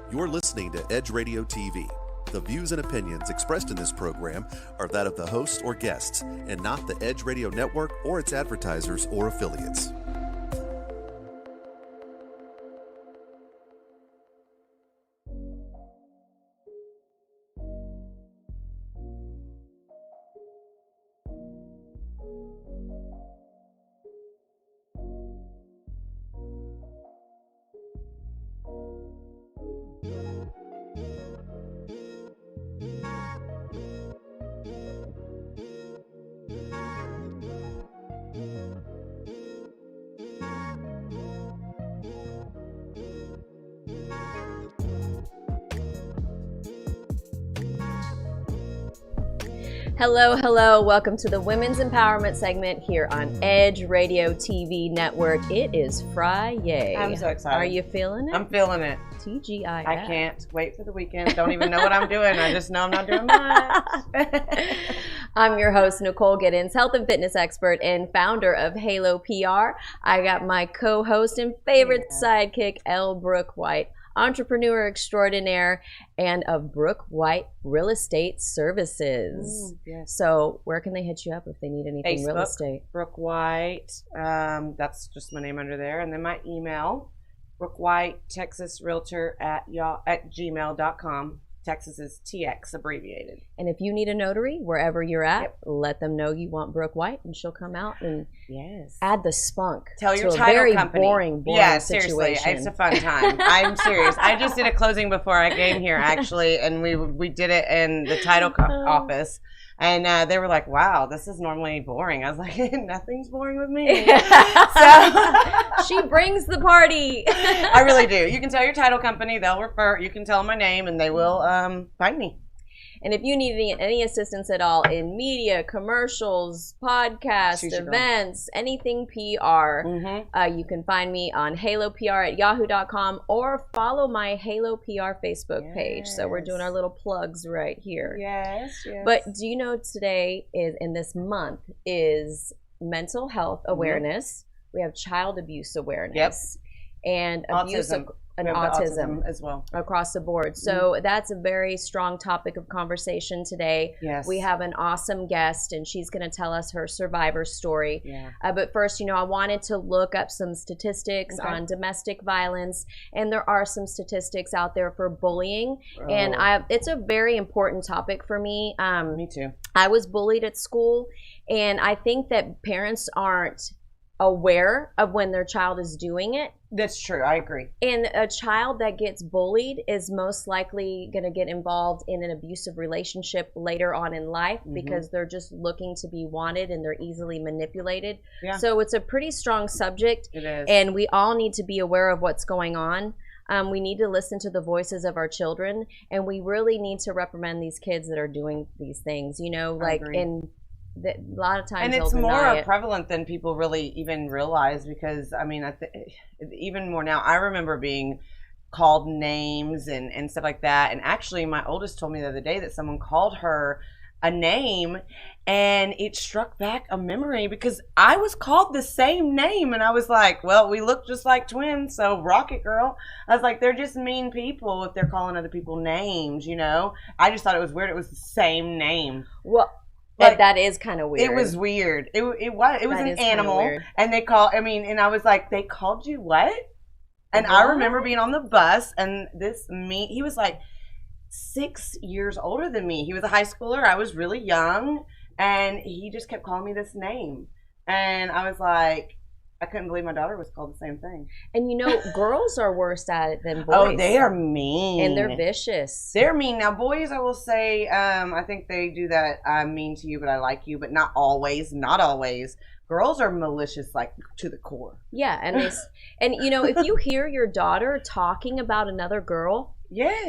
You're listening to Edge Radio TV. The views and opinions expressed in this program are that of the hosts or guests, and not the Edge Radio Network or its advertisers or affiliates. Hello. Welcome to the Women's Empowerment segment here on Edge Radio TV Network. It is Friday. I'm so excited. Are you feeling it? I'm feeling it. TGIF. I can't wait for the weekend. Don't even know what I'm doing. I just know I'm not doing much. I'm your host, Nicole L, health and fitness expert and founder of Halo PR. I got my co-host and favorite sidekick, L. Brooke White, entrepreneur extraordinaire, and of Brooke White Real Estate Services. Yes. So where can they hit you up if they need anything Facebook, real estate? Brooke White. That's just my name under there. And then my email, Brooke White, Texas Realtor at gmail.com. Texas is TX abbreviated. And if you need a notary, wherever you're at, let them know you want Brooke White, and she'll come out and add the spunk. Tell your to title a very company. boring Seriously, situation. it's a fun time. I'm serious. I just did a closing before I came here, actually, and we did it in the title office. And they were like, wow, this is normally boring. I was like, nothing's boring with me. So she brings the party. I really do. You can tell your title company. They'll refer. You can tell them my name, and they will find me. And if you need any assistance at all in media, commercials, podcasts, events, anything PR, you can find me on halopr@yahoo.com or follow my Halo PR Facebook page. So we're doing our little plugs right here. Yes. But do you know today is, in this month, is mental health awareness. We have child abuse awareness. And abuse autism. And autism as well across the board. So that's a very strong topic of conversation today. Yes. We have an awesome guest, and she's going to tell us her survivor story. Yeah. But first, I wanted to look up some statistics on domestic violence, and there are some statistics out there for bullying. And it's a very important topic for me. Me too. I was bullied at school, and I think that parents aren't aware of when their child is doing it. That's true. I agree. And a child that gets bullied is most likely going to get involved in an abusive relationship later on in life because they're just looking to be wanted and they're easily manipulated. Yeah. So it's a pretty strong subject. It is. And we all need to be aware of what's going on. We need to listen to the voices of our children, and we really need to reprimand these kids that are doing these things, a lot of times, and it's more prevalent than people really even realize, because even more now. I remember being called names and stuff like that. And actually, my oldest told me the other day that someone called her a name, and it struck back a memory because I was called the same name, and I was like, well, we look just like twins, so rock it, girl. I was like, they're just mean people if they're calling other people names, I just thought it was weird. It was the same name. Well, that is kind of weird. It was weird. It was an animal, and they called. And I was like, they called you what? And I remember being on the bus, and he was like 6 years older than me. He was a high schooler. I was really young, and he just kept calling me this name, and I was like, I couldn't believe my daughter was called the same thing. And girls are worse at it than boys. Oh, they are mean. And they're vicious. They're mean. Now, boys, I will say, I think they do that, I'm mean to you, but I like you, but not always. Not always. Girls are malicious, like, to the core. Yeah, and if you hear your daughter talking about another girl,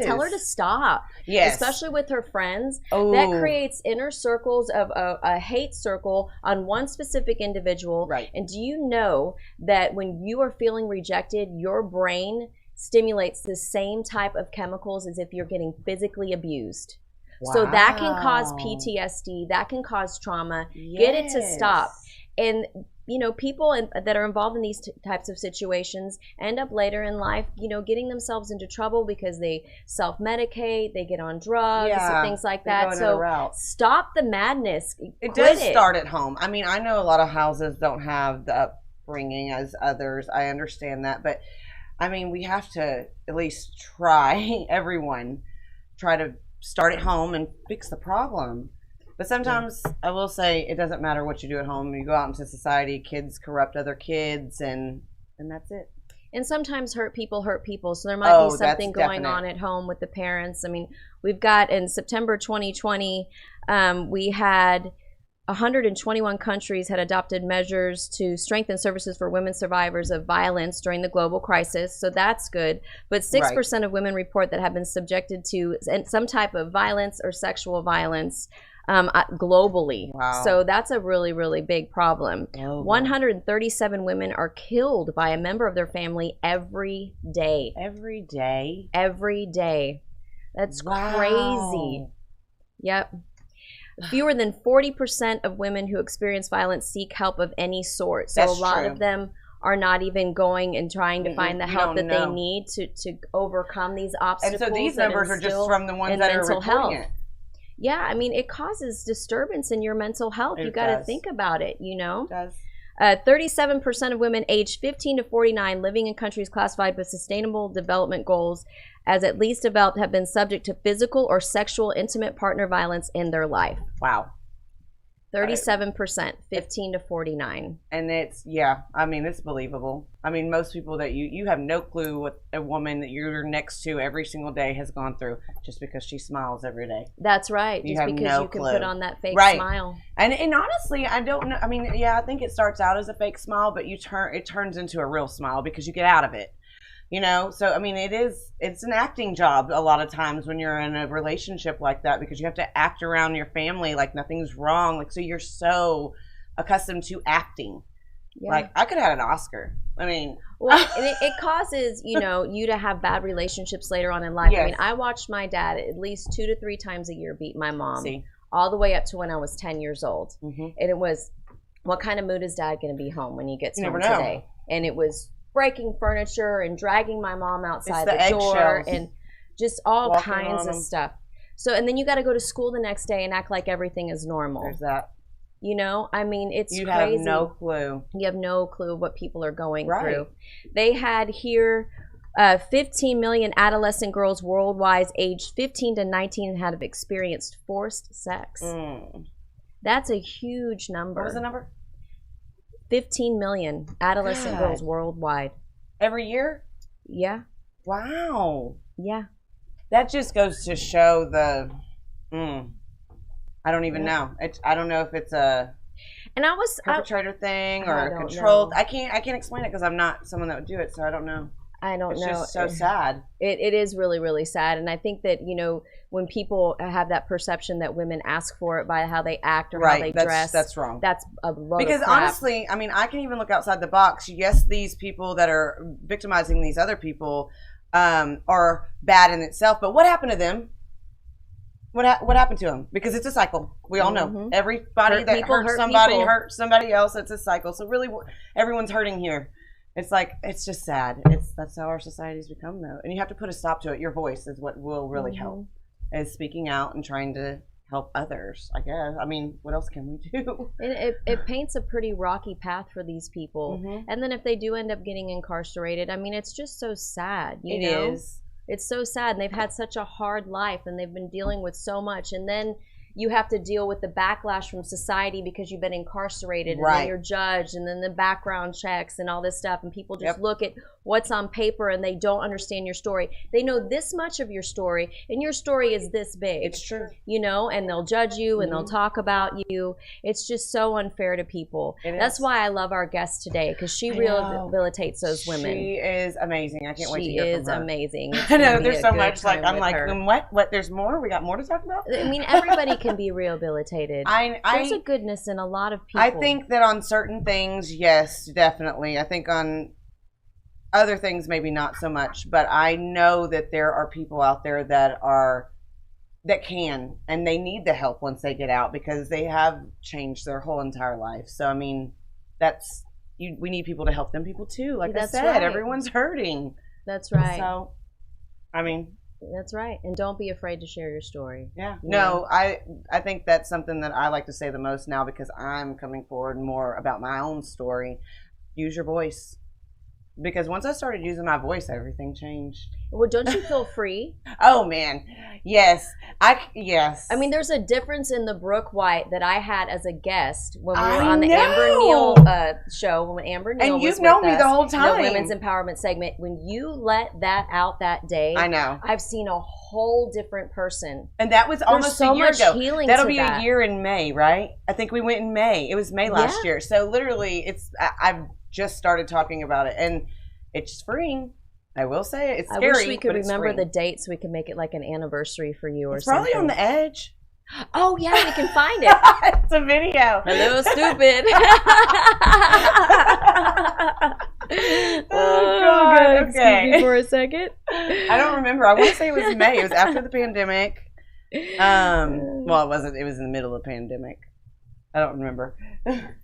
tell her to stop. Yes. Especially with her friends. Oh. That creates inner circles of a hate circle on one specific individual. Right. And do you know that when you are feeling rejected, your brain stimulates the same type of chemicals as if you're getting physically abused? Wow. So that can cause PTSD. That can cause trauma. Yes. Get it to stop. And people that are involved in these types of situations end up later in life, getting themselves into trouble because they self-medicate, they get on drugs, things like that. So stop the madness. It does start at home. I mean, I know a lot of houses don't have the upbringing as others. I understand that. But, I mean, we have to at least try, everyone, try to start at home and fix the problem. But sometimes I will say it doesn't matter what you do at home. You go out into society, kids corrupt other kids, and that's it. And sometimes hurt people. So there might be something going on at home with the parents. I mean, we've got in September 2020, we had 121 countries had adopted measures to strengthen services for women survivors of violence during the global crisis. So that's good. But 6% of women report that have been subjected to some type of violence or sexual violence globally. Wow. So that's a really, really big problem. 137 women are killed by a member of their family every day. Every day? Every day. That's crazy. Yep. Fewer than 40% of women who experience violence seek help of any sort. So a lot of them are not even going and trying to find the help that they need to overcome these obstacles. And so these numbers are just from the ones that are reporting it. Yeah, I mean, it causes disturbance in your mental health. You got to think about it, It does. 37% of women aged 15 to 49 living in countries classified by Sustainable Development Goals as at least developed have been subject to physical or sexual intimate partner violence in their life. Wow. 37%, 15 to 49. And it's believable. I mean, most people that you have no clue what a woman that you're next to every single day has gone through just because she smiles every day. That's right. You just have because no you can clue. put on that fake smile. And honestly, I don't know. I mean, I think it starts out as a fake smile, but it turns into a real smile because you get out of it. So I mean, it's an acting job a lot of times when you're in a relationship like that, because you have to act around your family like nothing's wrong. Like, so you're so accustomed to acting. Yeah. Like, I could have had an Oscar. I mean, well, and it causes, you to have bad relationships later on in life. Yes. I mean, I watched my dad at least 2 to 3 times a year beat my mom all the way up to when I was 10 years old. Mm-hmm. And it was, what kind of mood is dad going to be home when he gets home today? And it was breaking furniture and dragging my mom outside the door and just all kinds of stuff. So, and then you got to go to school the next day and act like everything is normal. There's that. I mean, it's crazy. You have no clue. You have no clue what people are going through. They had here 15 million adolescent girls worldwide aged 15 to 19 have experienced forced sex. That's a huge number. What was the number? 15 million adolescent girls worldwide. Every year? Yeah. Wow. Yeah. That just goes to show the... I don't even know. I don't know if it's a perpetrator thing or a controlled... I can't explain it because I'm not someone that would do it, so I don't know. It's just so sad. It is really, really sad. And I think that, when people have that perception that women ask for it by how they act or how they dress. That's wrong. That's a load Because of crap. Honestly, I mean, I can even look outside the box. Yes, these people that are victimizing these other people are bad in itself. But what happened to them? What happened to them? Because it's a cycle. We all know. Everybody that hurts somebody hurts somebody else. It's a cycle. So really, everyone's hurting here. It's like, it's just sad. That's how our society's become, though. And you have to put a stop to it. Your voice is what will really help, is speaking out and trying to help others, I guess. I mean, what else can we do? And it paints a pretty rocky path for these people. And then if they do end up getting incarcerated, I mean, it's just so sad. It is. It's so sad. And they've had such a hard life, and they've been dealing with so much. And then you have to deal with the backlash from society because you've been incarcerated, and then you're judged, and then the background checks and all this stuff, and people just look at what's on paper and they don't understand your story. They know this much of your story, and your story is this big. It's true. And they'll judge you and they'll talk about you. It's just so unfair to people. That's why I love our guest today, because she rehabilitates those women. She is amazing. I can't wait to hear from her. She is amazing. I know, there's so much. Like, I'm like, what? There's more? We got more to talk about? I mean, everybody can be rehabilitated. There's a goodness in a lot of people. I think that on certain things, yes, definitely. I think on other things, maybe not so much. But I know that there are people out there that can, and they need the help once they get out, because they have changed their whole entire life. So I mean, that's we need people to help them people too. Like That's I said, right. everyone's hurting. That's right. So, I mean, that's right. And don't be afraid to share your story. Yeah. No, I think that's something that I like to say the most now because I'm coming forward more about my own story. Use your voice. Because once I started using my voice, everything changed. Well, don't you feel free? Oh man, yes. Yes. I mean, there's a difference in the Brooke White that I had as a guest when we were I on the know. Amber Neal show. When Amber Neal And was you've known with me us, the whole time. the women's empowerment segment. When you let that out that day, I know. I've seen a whole different person. And that was almost so a year much ago. healing That'll to be that. a year in May, right? I think we went in May. It was May last year. So literally, I've just started talking about it, and it's freeing. I will say it. It's scary. I wish we could but it's remember freeing. the date so we could make it like an anniversary for you or It's something. probably on the edge. Oh yeah, we can find it. It's a video. Hello, stupid. Oh, God. Excuse Okay. me for a second. I don't remember. I want to say it was May. It was after the pandemic. Well, it wasn't. It was in the middle of the pandemic. I don't remember.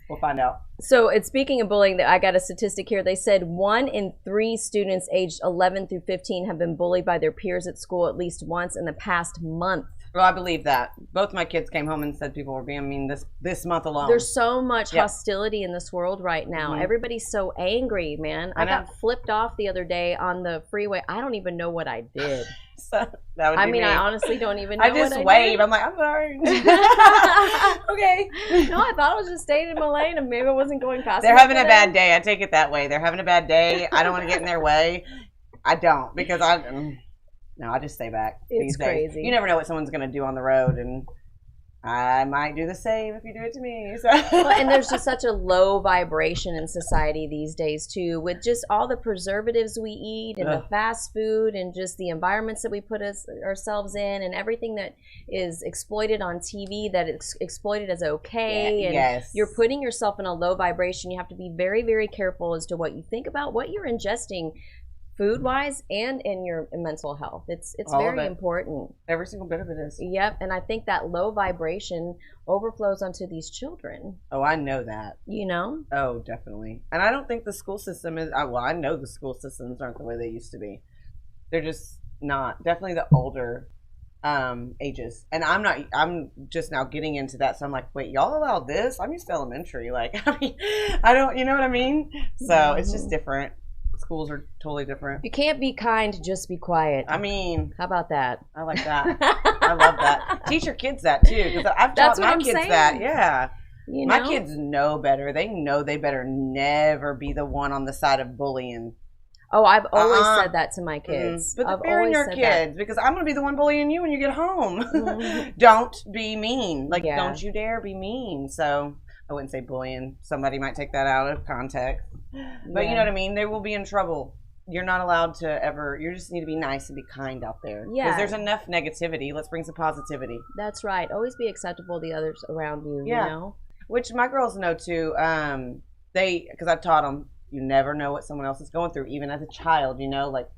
We'll find out. So, speaking of bullying, I got a statistic here. They said 1 in 3 students aged 11 through 15 have been bullied by their peers at school at least once in the past month. Well, I believe that. Both my kids came home and said people were being mean this month alone. There's so much hostility in this world right now. Mhm. Everybody's so angry, man. I got flipped off the other day on the freeway. I don't even know what I did. So, that would be me. I honestly don't even know I just what I wave. did. I'm like, I'm sorry. Okay. No, I thought I was just staying in my lane and maybe I wasn't going fast They're enough having for a bad them. day. I take it that way. They're having a bad day. I don't want to get in their way. I don't because no, I just stay back. It's these days. crazy. You never know what someone's going to do on the road, and I might do the same if you do it to me. So. Well, and there's just such a low vibration in society these days too, with just all the preservatives we eat and the fast food and just the environments that we put ourselves in and everything that is exploited on TV that is exploited as okay. Yeah, and yes. you're putting yourself in a low vibration. You have to be very, very careful as to what you think about, what you're ingesting food-wise and in your mental health. It's All of very it. important. Every single bit of it is. Yep, and I think that low vibration overflows onto these children, Oh, I know that. you know? Oh, definitely. And I don't think the school system is. Well, I know the school systems aren't the way they used to be. They're just not. Definitely the older ages. And I'm just now getting into that. So I'm like, wait, y'all allowed this? I'm used to elementary. Like, I mean, I don't. You know what I mean? So it's just different. Schools are totally different. You can't be kind, just be quiet. I mean, How about that? I like that. I love that. Teach your kids that too, because I've taught That's what my I'm kids saying. that. Yeah, You my know? kids know better. They know they better never be the one on the side of bullying. Oh, I've always said that to my kids. But I've they're fearing always your said kids because I'm gonna be the one bullying you when you get home. Mhm. Don't be mean. Like, Yeah. don't you dare be mean. So I wouldn't say bullying. Somebody might take that out of context. But you know what I mean? They will be in trouble. You're not allowed to ever. You just need to be nice and be kind out there. Yeah. Because there's enough negativity. Let's bring some positivity. That's right. Always be acceptable to the others around you, Yeah. you know? Which my girls know too. Because I've taught them, you never know what someone else is going through, even as a child. You know, like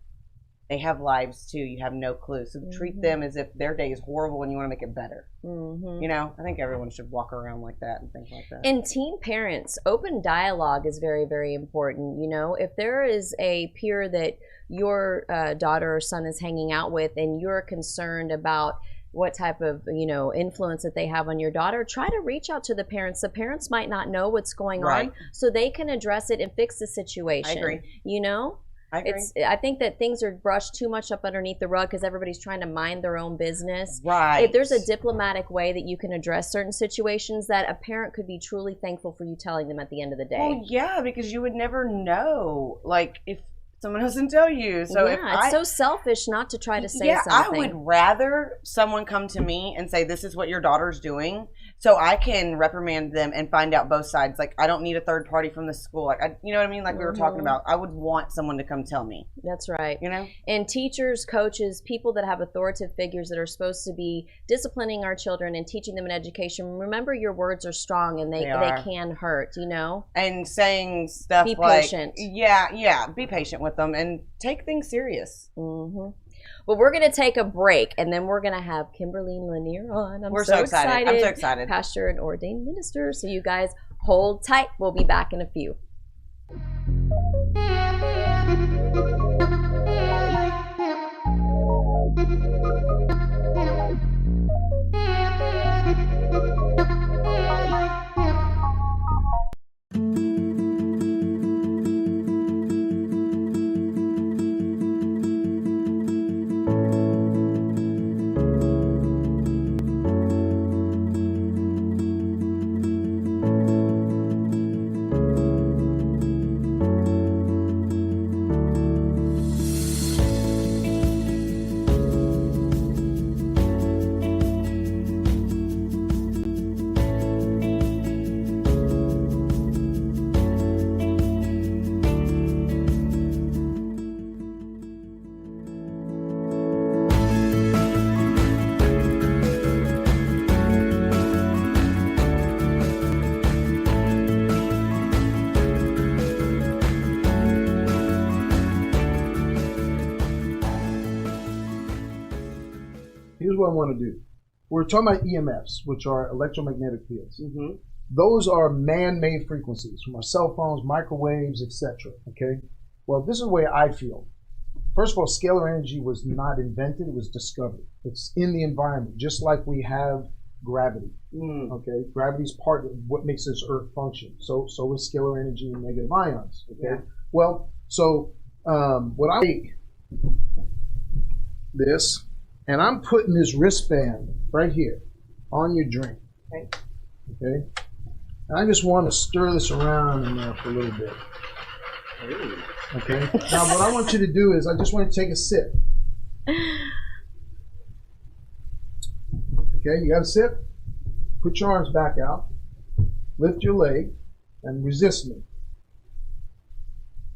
they have lives too. You have no clue. So treat them as if their day is horrible and you want to make it better. Mm-hmm. You know, I think everyone should walk around like that and think like that. And teen parents, open dialogue is very, very important. You know, if there is a peer that your daughter or son is hanging out with and you're concerned about what type of, influence that they have on your daughter, try to reach out to the parents. The parents might not know what's going Right. on, so they can address it and fix the situation. I agree. You know? I agree. I think that things are brushed too much up underneath the rug because everybody's trying to mind their own business. Right. If there's a diplomatic way that you can address certain situations, that a parent could be truly thankful for you telling them at the end of the day. Well, yeah, because you would never know, like, if someone doesn't tell you. So if it's so selfish not to try to say something. I would rather someone come to me and say, this is what your daughter's doing, so I can reprimand them and find out both sides. Like, I don't need a third party from the school. Like, you know what I mean? Like we were talking about. I would want someone to come tell me. That's right. You know? And teachers, coaches, people that have authoritative figures that are supposed to be disciplining our children and teaching them an education, remember your words are strong and they can hurt, you know? And saying stuff be like... patient. Yeah, be patient with them and take things serious. Mm-hmm. Well, we're going to take a break, and then we're going to have Kimberly Lanier on. We're so excited. I'm so excited. Pastor and ordained minister. So you guys hold tight. We'll be back in a few. what I want to do. We're talking about EMFs, which are electromagnetic fields. Mm-hmm. Those are man-made frequencies from our cell phones, microwaves, etc. Okay. Well, this is the way I feel. First of all, scalar energy was not invented; it was discovered. It's in the environment, just like we have gravity. Okay, gravity is part of what makes this Earth function. So is scalar energy and negative ions. Okay. Yeah. Well, so what I take this, and I'm putting this wristband right here on your drink. Okay. Okay. And I just want to stir this around in there for a little bit. Okay. Now, what I want you to do is, I just want to take a sip. Okay, you got a sip? Put your arms back out. Lift your leg and resist me.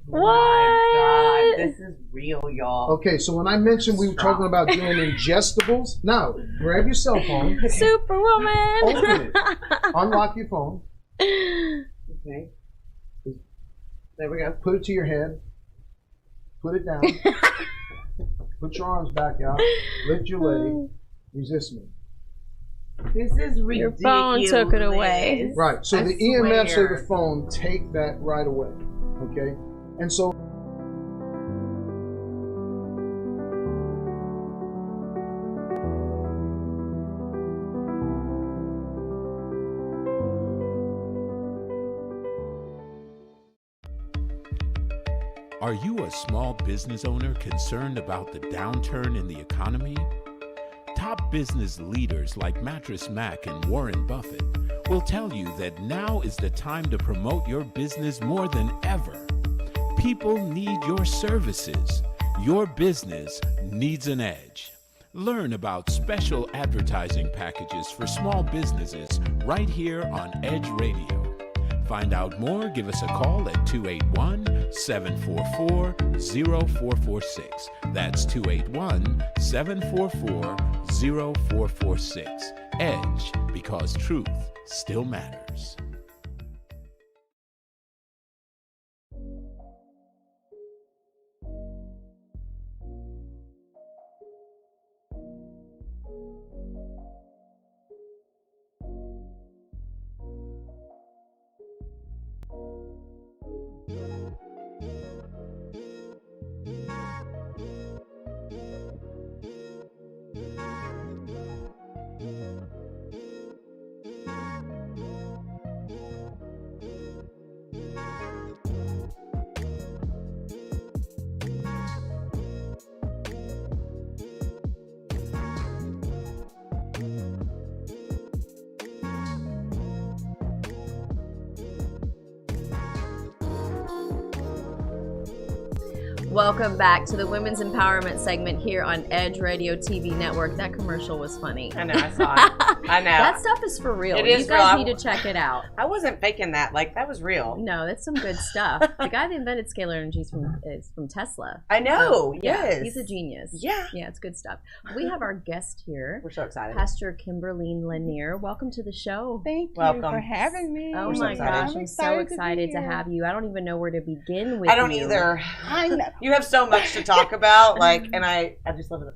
What? Oh my God, this is real, y'all. Okay, so when I mentioned we were talking about doing ingestibles, now grab your cell phone. Superwoman. Open it. Unlock your phone. Okay. There we go. Put it to your head. Put it down. Put your arms back out. Lift your leg. Resist me. This is ridiculous. Your phone took it away. Right. So the EMFs of the phone take that right away. Okay. And so are you a small business owner concerned about the downturn in the economy? Top business leaders like Mattress Mac and Warren Buffett will tell you that now is the time to promote your business more than ever. People need your services. Your business needs an edge. Learn about special advertising packages for small businesses right here on Edge Radio. Find out more, give us a call at 281-744-0446. That's 281-744-0446. Edge, because truth still matters. Welcome back to the Women's Empowerment segment here on Edge Radio TV Network. That commercial was funny. I know, I saw it. I know. That stuff is for real. It is you guys real. need to check it out. I wasn't faking that. Like, that was real. No, that's some good stuff. The guy that invented scalar energy is from Tesla. I know. Yeah, yes. he's a genius. Yeah. Yeah, it's good stuff. We have our guest here. We're so excited. Pastor Kimberly Lanier. Welcome to the show. Thank you Welcome. for having me. Oh We're so my excited. gosh, I'm so excited to have you. I don't even know where to begin with I don't you. either. I know. You have so much to talk about, like, and I just love it.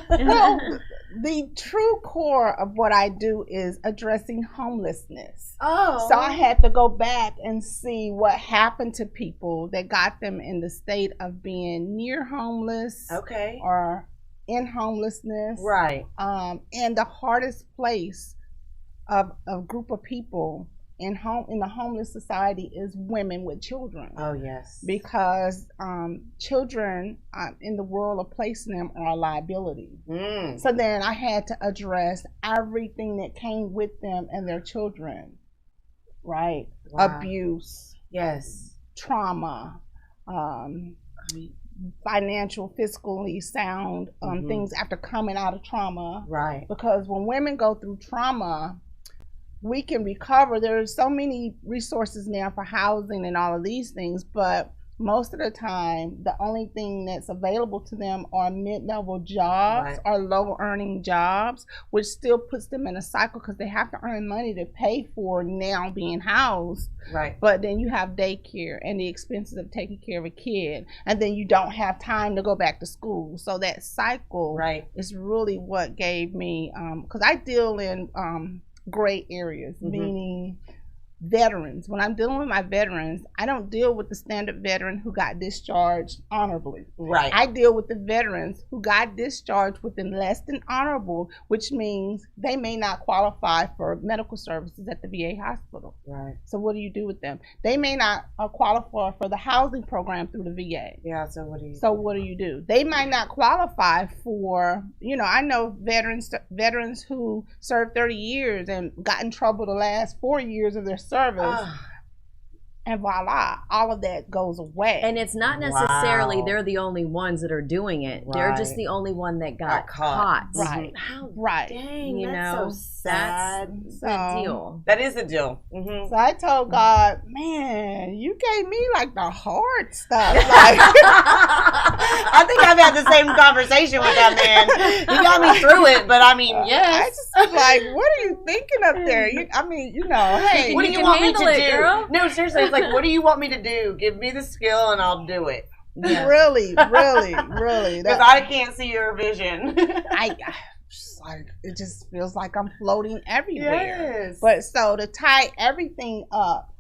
Well, the true core of what I do is addressing homelessness. Oh. So I had to go back and see what happened to people that got them in the state of being near homeless Okay. or in homelessness. Right. And the hardest place of a group of people in the homeless society is women with children. Oh, yes. Because children in the world of placing them are a liability. Mm. So then I had to address everything that came with them and their children, right? Wow. Abuse, Yes. trauma, financial, fiscally sound things after coming out of trauma. Right. Because when women go through trauma, we can recover. There's so many resources now for housing and all of these things, but most of the time, the only thing that's available to them are mid-level jobs or low-earning jobs, which still puts them in a cycle because they have to earn money to pay for now being housed. Right. But then you have daycare and the expenses of taking care of a kid, and then you don't have time to go back to school. So that cycle is really what gave me, because I deal in gray areas, meaning veterans. When I'm dealing with my veterans, I don't deal with the standard veteran who got discharged honorably. Right. I deal with the veterans who got discharged within less than honorable, which means they may not qualify for medical services at the VA hospital. Right. So what do you do with them? They may not qualify for the housing program through the VA. Yeah, so what do you do? They might not qualify for, I know veterans who served 30 years and got in trouble the last 4 years of their service, and voila, all of that goes away. And it's not necessarily they're the only ones that are doing it. They're just the only one that got caught. Right. How Dang, that's so sad. That's a deal. That is a deal. Mm-hmm. So I told God, man, you gave me like the hard stuff. Like, I think I've had the same conversation with that man. He got me through it, but I mean, yes. I just was like, what are you thinking up there? Hey, what do you want me to do? Girl. No, seriously, it's like, what do you want me to do? Give me the skill and I'll do it. Yeah. Really. Because I can't see your vision. It just feels like I'm floating everywhere. Yes. But so to tie everything up,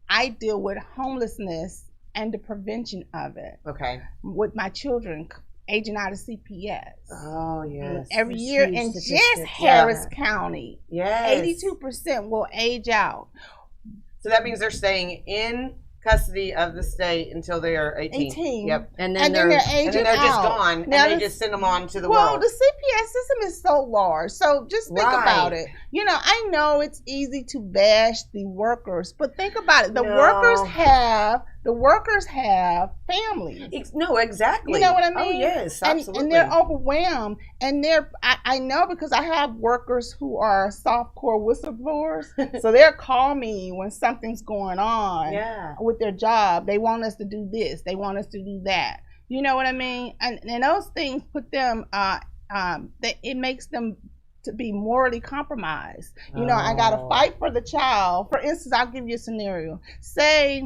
I deal with homelessness and the prevention of it. Okay. With my children aging out of CPS. Oh, yes. Every year in just Harris County, yes, 82% will age out. So that means they're staying in custody of the state until they are 18. Yep. And then they're aging just out. gone, now and they just send them on to the well, world. The CPS system is so large. So just think about it. I know it's easy to bash the workers, but think about it. The workers have families. No, exactly. You know what I mean? Oh, yes, absolutely. And they're overwhelmed. And I know because I have workers who are softcore whistleblowers. So they'll call me when something's going on with their job. They want us to do this. They want us to do that. You know what I mean? And those things put them, it makes them to be morally compromised. I got to fight for the child. For instance, I'll give you a scenario. Say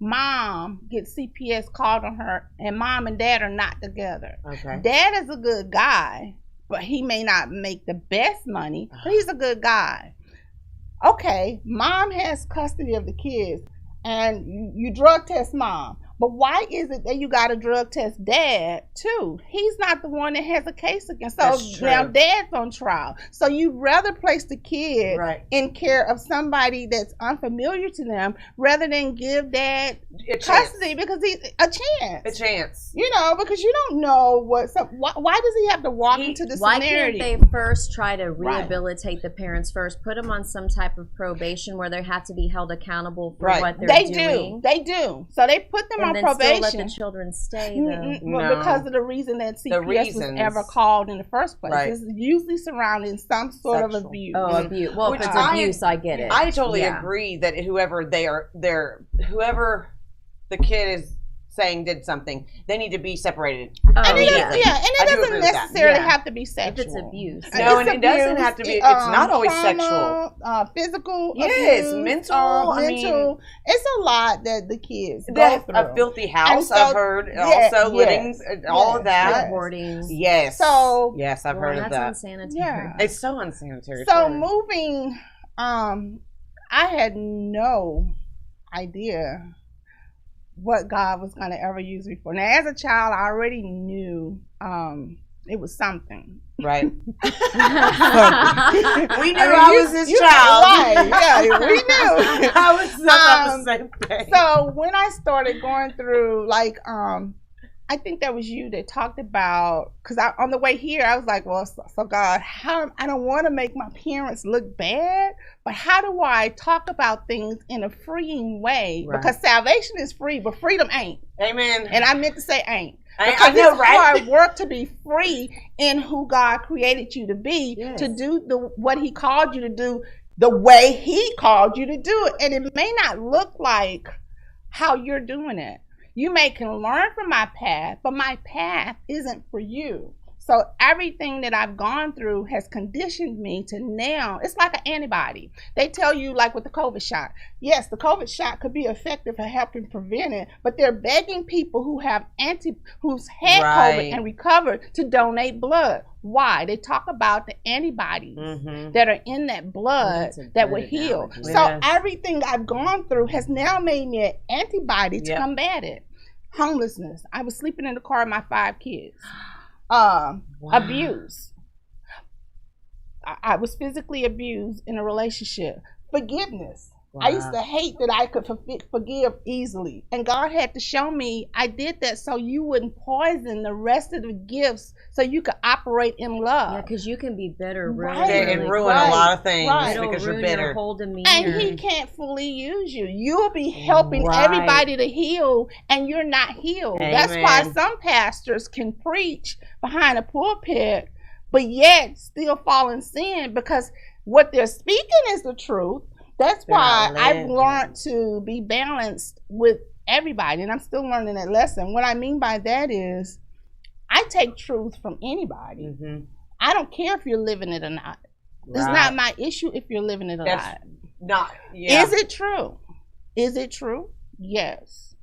mom gets CPS called on her and mom and dad are not together. Okay. Dad is a good guy, but he may not make the best money, but he's a good guy. Okay, mom has custody of the kids and you drug test mom. But why is it that you got to drug test dad too? He's not the one that has a case against. So now dad's on trial. So you'd rather place the kid in care of somebody that's unfamiliar to them rather than give dad custody because he's a chance. A chance. Because you don't know why does he have to walk into the Why scenario? can't they first try to rehabilitate the parents first? Put them on some type of probation where they have to be held accountable for what they're doing. They do. So they put them on probation. Still let the children stay though. Well, because of the reason that CPS was ever called in the first place. It's usually surrounding some sort of abuse. Oh, abuse. Well, if it's abuse, I get it. I totally agree that whoever the kid is saying did something, they need to be separated. And it doesn't necessarily have to be sexual. If it's abuse. No, and it doesn't have to be. It's not always sexual. Physical yes, abuse, mental. It's a lot that the kids go through. A filthy house, I've heard. Also living, all of that. Hoarding. Yes. So yes, I've heard of that. That's unsanitary. Yeah. It's so unsanitary. So moving, I had no idea what God was going to ever use me for. Now, as a child, I already knew it was something. Right. We knew I was his child. Right. Yeah, we knew. I was the same thing. So when I started going through, I think that was you that talked about, because on the way here, I was like, well, so God, I don't want to make my parents look bad, but how do I talk about things in a freeing way? Right. Because salvation is free, but freedom ain't. Amen. And I meant to say ain't. I know, it's right? hard work to be free in who God created you to be, to do what he called you to do the way he called you to do it. And it may not look like how you're doing it. You can learn from my path, but my path isn't for you. So everything that I've gone through has conditioned me to now, it's like an antibody. They tell you, like with the COVID shot, yes, the COVID shot could be effective for helping prevent it, but they're begging people who's had COVID and recovered to donate blood. Why? They talk about the antibodies that are in that blood that will heal. So everything I've gone through has now made me an antibody to combat it. Homelessness. I was sleeping in the car with my 5 kids. Abuse. I was physically abused in a relationship. Forgiveness. I used to hate that I could forgive easily. And God had to show me I did that so you wouldn't poison the rest of the gifts so you could operate in love. Yeah, because you can be bitter and ruin a lot of things because you're bitter. Your whole demeanor. And he can't fully use you. You'll be helping everybody to heal and you're not healed. Amen. That's why some pastors can preach behind a pulpit but yet still fall in sin because what they're speaking is the truth. That's why I've learned to be balanced with everybody, and I'm still learning that lesson. What I mean by that is I take truth from anybody. I don't care if you're living it or not. It's not my issue if you're living it or not. Is it true? Is it true? Yes.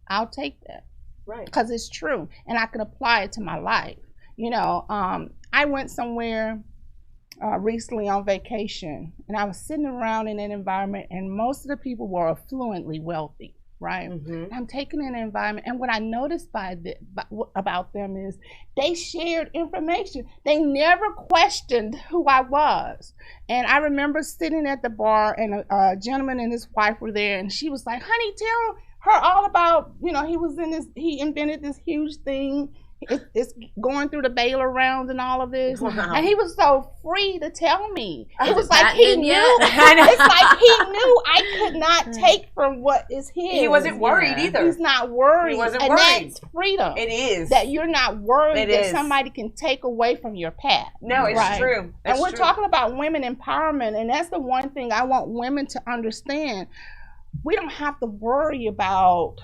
I'll take that. Right. Because it's true, and I can apply it to my life. You know, I went somewhere recently on vacation, and I was sitting around in an environment, and most of the people were affluently wealthy, right? I'm taking in an environment, and what I noticed about them is they shared information. They never questioned who I was. And I remember sitting at the bar, and a gentleman and his wife were there, and she was like, "Honey, tell her all about, you know, he invented this huge thing. It's going through the Baylor rounds and all of this." And he was so free to tell me. It was like he knew. It's like he knew I could not take from what is his. He wasn't worried either. He's not worried. He wasn't and worried. That's freedom. It is. That you're not worried that somebody can take away from your path. No, it's true. And we're talking about women empowerment, and that's the one thing I want women to understand. We don't have to worry about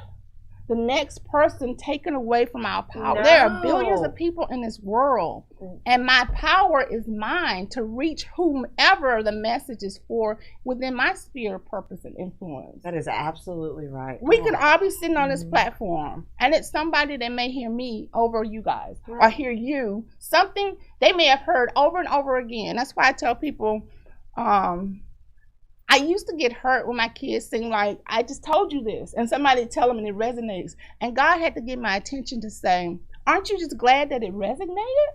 the next person taken away from our power. No. There are billions of people in this world, and my power is mine to reach whomever the message is for within my sphere of purpose and influence. That is absolutely right. We could all be sitting on this platform, and it's somebody that may hear me over you guys, or hear you, something they may have heard over and over again. That's why I tell people, I used to get hurt when my kids sing like, "I just told you this," and somebody tell them and it resonates. And God had to get my attention to say, aren't you just glad that it resonated?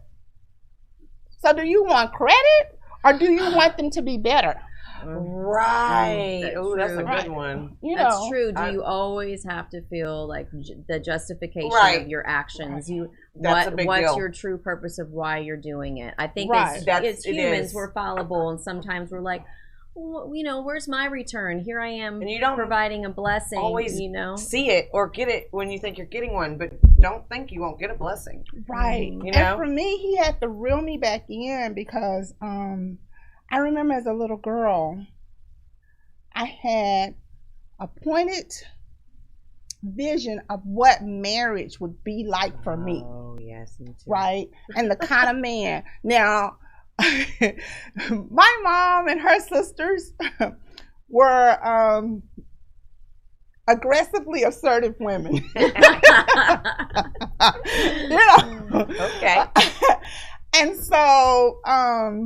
So do you want credit or do you want them to be better? Right. Oh, that's a good one. You know, that's true. Do you always have to feel like the justification of your actions? What's your true purpose of why you're doing it? I think as humans, we're fallible, and sometimes we're like, well, you know, where's my return? Here I am, and you don't providing a blessing. Always, you know, see it or get it when you think you're getting one, but don't think you won't get a blessing. Right. You know, and for me, he had to reel me back in because I remember as a little girl, I had a pointed vision of what marriage would be like for me. Oh yes, me too. Right, and the kind of man now. My mom and her sisters were aggressively assertive women. You know? Okay. And so I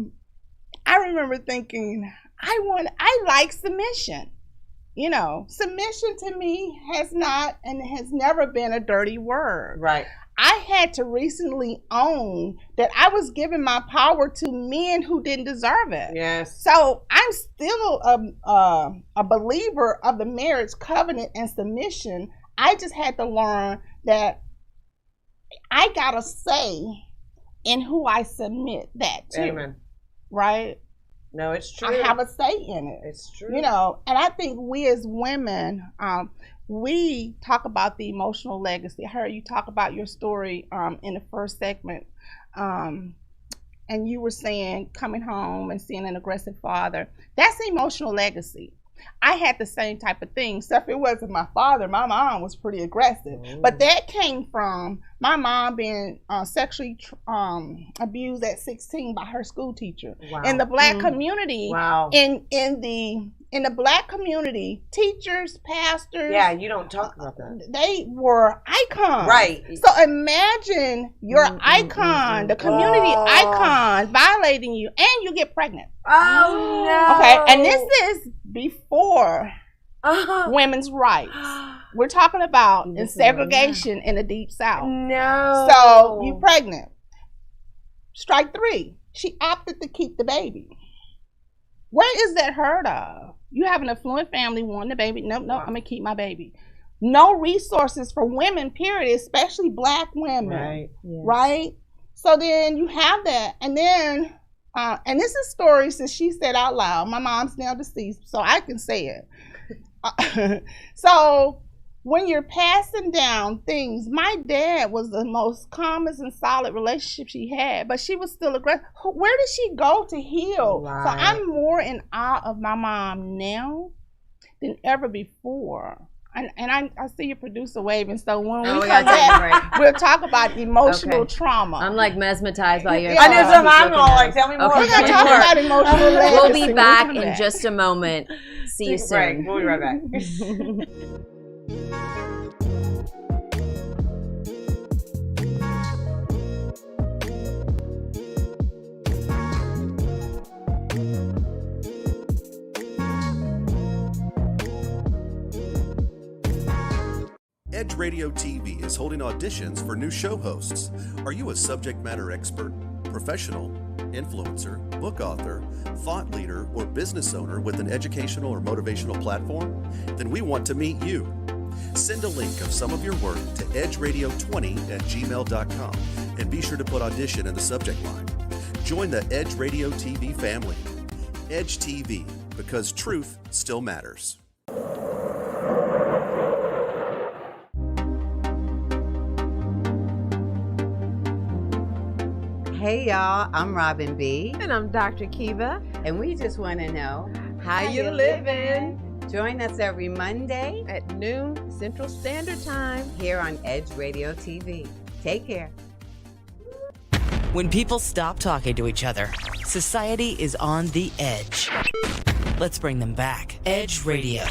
remember thinking, I like submission. You know, submission to me has not and has never been a dirty word. Right. I had to recently own that I was giving my power to men who didn't deserve it. Yes. So I'm still a believer of the marriage covenant and submission. I just had to learn that I got to say in who I submit that to. Amen. Right? No, it's true. I have a say in it. It's true. You know, and I think we as women, we talk about the emotional legacy. I heard you talk about your story in the first segment. And you were saying coming home and seeing an aggressive father. That's emotional legacy. I had the same type of thing, except it wasn't my father. My mom was pretty aggressive. But that came from my mom being sexually abused at 16 by her school teacher. Wow. In the Black community, in the Black community, teachers, pastors. Yeah, you don't talk about that. They were icons. Right. So imagine your icon, the community icon, violating you, and you get pregnant. Oh, no. Okay, and this is before women's rights. We're talking about in segregation in the Deep South. No. So you pregnant. Strike 3. She opted to keep the baby. Where is that heard of? You have an affluent family, wanting the baby. Nope, I'm going to keep my baby. No resources for women, period, especially Black women. Right. Yes. Right? So then you have that. And then, and this is stories that she said out loud. My mom's now deceased, so I can say it. So when you're passing down things, my dad was the most calmest and solid relationship she had, but she was still aggressive. Where did she go to heal? Right. So I'm more in awe of my mom now than ever before. And I see your producer waving, so when we come back, we'll talk about emotional trauma. I'm like mesmerized by your. I know some. I'm all like, tell me more. We're gonna talk about emotional. We'll be back in just a moment. See you soon. Right. We'll be right back. Edge Radio TV is holding auditions for new show hosts. Are you a subject matter expert, professional, influencer, book author, thought leader, or business owner with an educational or motivational platform? Then we want to meet you. Send a link of some of your work to edgeradio20@gmail.com and be sure to put audition in the subject line. Join the Edge Radio TV family. Edge TV, because truth still matters. Hey y'all, I'm Robin B. And I'm Dr. Kiva. And we just want to know how you living? Join us every Monday at noon Central Standard Time here on Edge Radio TV. Take care. When people stop talking to each other, society is on the edge. Let's bring them back. Edge Radio,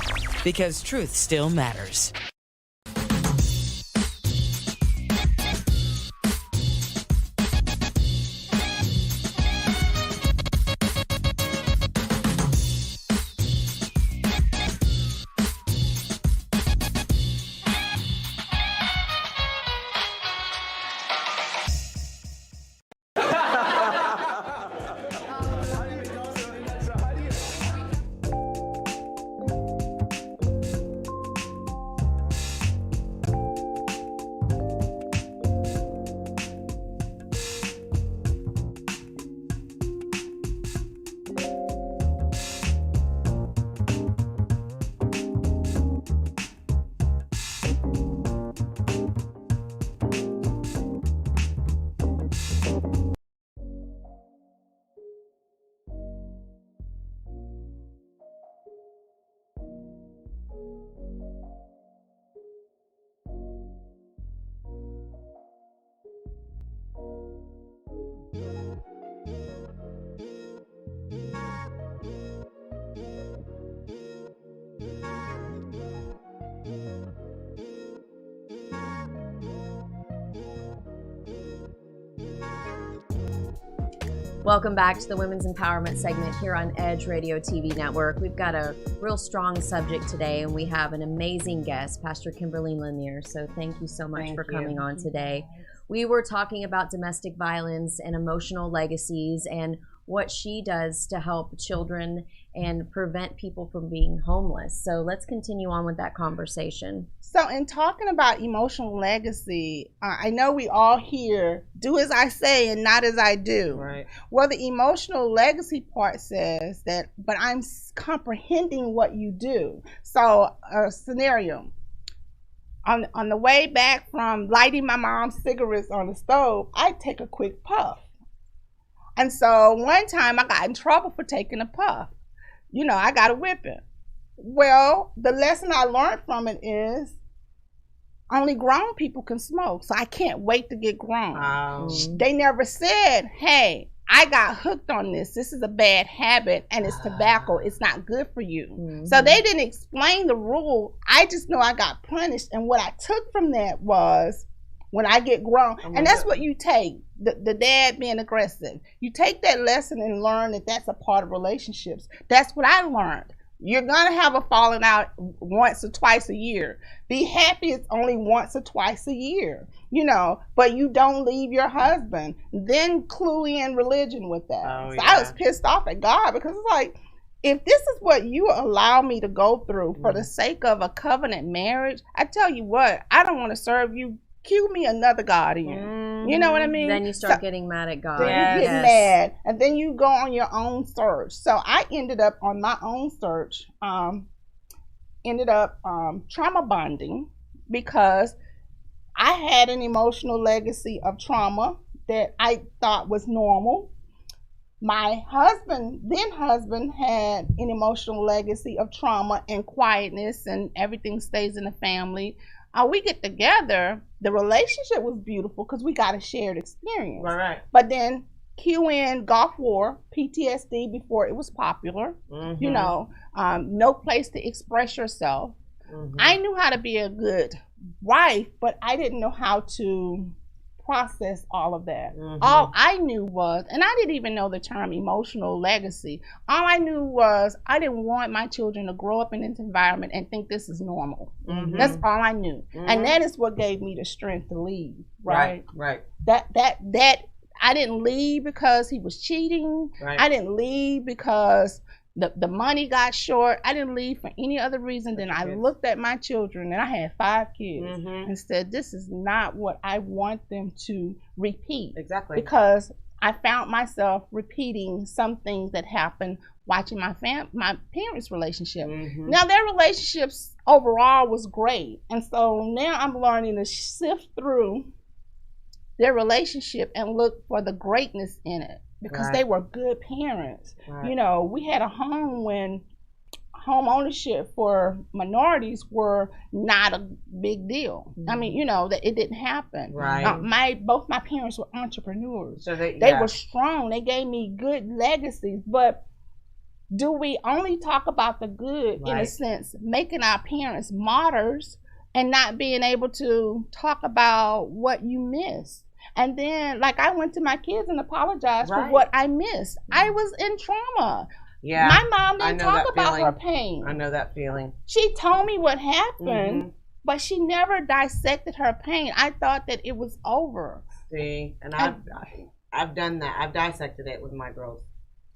because truth still matters. Welcome back to the Women's Empowerment segment here on Edge Radio TV Network. We've got a real strong subject today, and we have an amazing guest, Pastor Kimberly Lanier. So thank you so much for coming on today. We were talking about domestic violence and emotional legacies and what she does to help children and prevent people from being homeless. So let's continue on with that conversation. So in talking about emotional legacy, I know we all hear, do as I say and not as I do. Right. Well, the emotional legacy part says that, but I'm comprehending what you do. So a scenario, on the way back from lighting my mom's cigarettes on the stove, I take a quick puff. And so one time I got in trouble for taking a puff. You know, I got a whipping. Well, the lesson I learned from it is only grown people can smoke, so I can't wait to get grown. They never said, hey, I got hooked on this. This is a bad habit, and it's tobacco. It's not good for you. So they didn't explain the rule. I just know I got punished, and what I took from that was when I get grown, and that's what you take, the dad being aggressive. You take that lesson and learn that that's a part of relationships. That's what I learned. You're going to have a falling out once or twice a year. Be happy it's only once or twice a year, you know, but you don't leave your husband. Then clue in religion with that. I was pissed off at God because it's like, if this is what you allow me to go through for the sake of a covenant marriage, I tell you what, I don't want to serve you. Cue me another God in. You know what I mean? Then you start getting mad at God. Then you get mad, and then you go on your own search. So I ended up on my own search, trauma bonding, because I had an emotional legacy of trauma that I thought was normal. My then husband, had an emotional legacy of trauma and quietness, and everything stays in the family. We get together, the relationship was beautiful because we got a shared experience. Right. But then cue in Gulf War, PTSD before it was popular, you know, no place to express yourself. I knew how to be a good wife, but I didn't know how to process all of that. All I knew was, and I didn't even know the term emotional legacy, all I knew was I didn't want my children to grow up in this environment and think this is normal. That's all I knew. And that is what gave me the strength to leave. Right. That I didn't leave because he was cheating. I didn't leave because the money got short. I didn't leave for any other reason than I looked at my children, and I had 5 kids, and said, this is not what I want them to repeat. Exactly. Because I found myself repeating some things that happened watching my parents' relationship. Now, their relationships overall was great, and so now I'm learning to sift through their relationship and look for the greatness in it. Because they were good parents. You know, we had a home when home ownership for minorities were not a big deal. I mean, you know, that it didn't happen. Both my parents were entrepreneurs. So they were strong. They gave me good legacies. But do we only talk about the good, in a sense, making our parents martyrs and not being able to talk about what you missed? And then, like, I went to my kids and apologized for what I missed. I was in trauma. My mom didn't talk about her pain. I know that feeling. She told me what happened, but she never dissected her pain. I thought that it was over. See, and I've done that. I've dissected it with my girls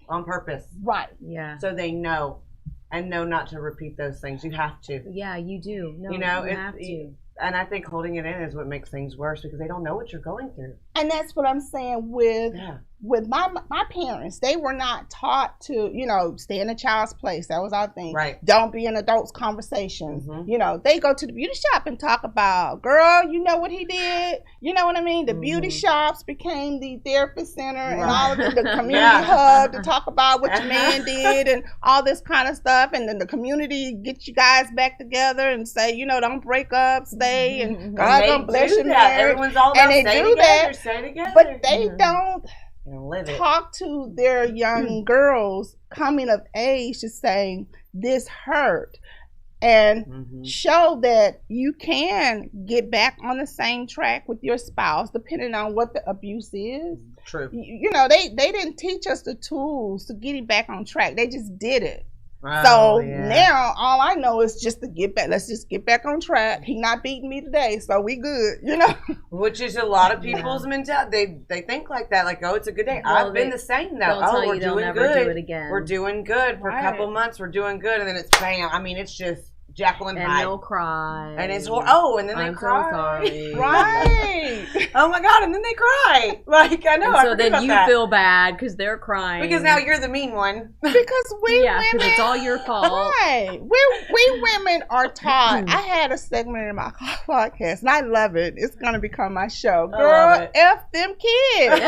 on purpose. So they know, and know not to repeat those things. You have to. Yeah, you do. No, you know, you have to. And I think holding it in is what makes things worse because they don't know what you're going through. And that's what I'm saying with my parents. They were not taught to, you know, stay in a child's place. That was our thing. Don't be in adults' conversations. You know, they go to the beauty shop and talk about, girl, you know what he did? You know what I mean? The beauty shops became the therapist center and all of the community hub to talk about what your man did and all this kind of stuff. And then the community get you guys back together and say, you know, don't break up, stay, and God gonna bless your marriage. Everyone's all about and they do that, but they don't talk to their young girls coming of age to saying this hurt and show that you can get back on the same track with your spouse depending on what the abuse is. True. You know, they didn't teach us the tools to getting back on track. They just did it. So now all I know is just to get back. Let's just get back on track. He not beating me today, so we good, you know. Which is a lot of people's mentality. They think like that, like, oh, it's a good day. Well, I've been the same though. Oh, we're doing good. Do it again. We're doing good for a couple months. We're doing good, and then it's bam. I mean, it's just Jacqueline and they'll cry. And it's and then they cry. So sorry. Right. Oh my God, and then they cry. Like I know. And so then you feel bad because they're crying. Because now you're the mean one. Because we women, it's all your fault. Right. We women are taught. I had a segment in my podcast, and I love it. It's gonna become my show. Girl, F them kids.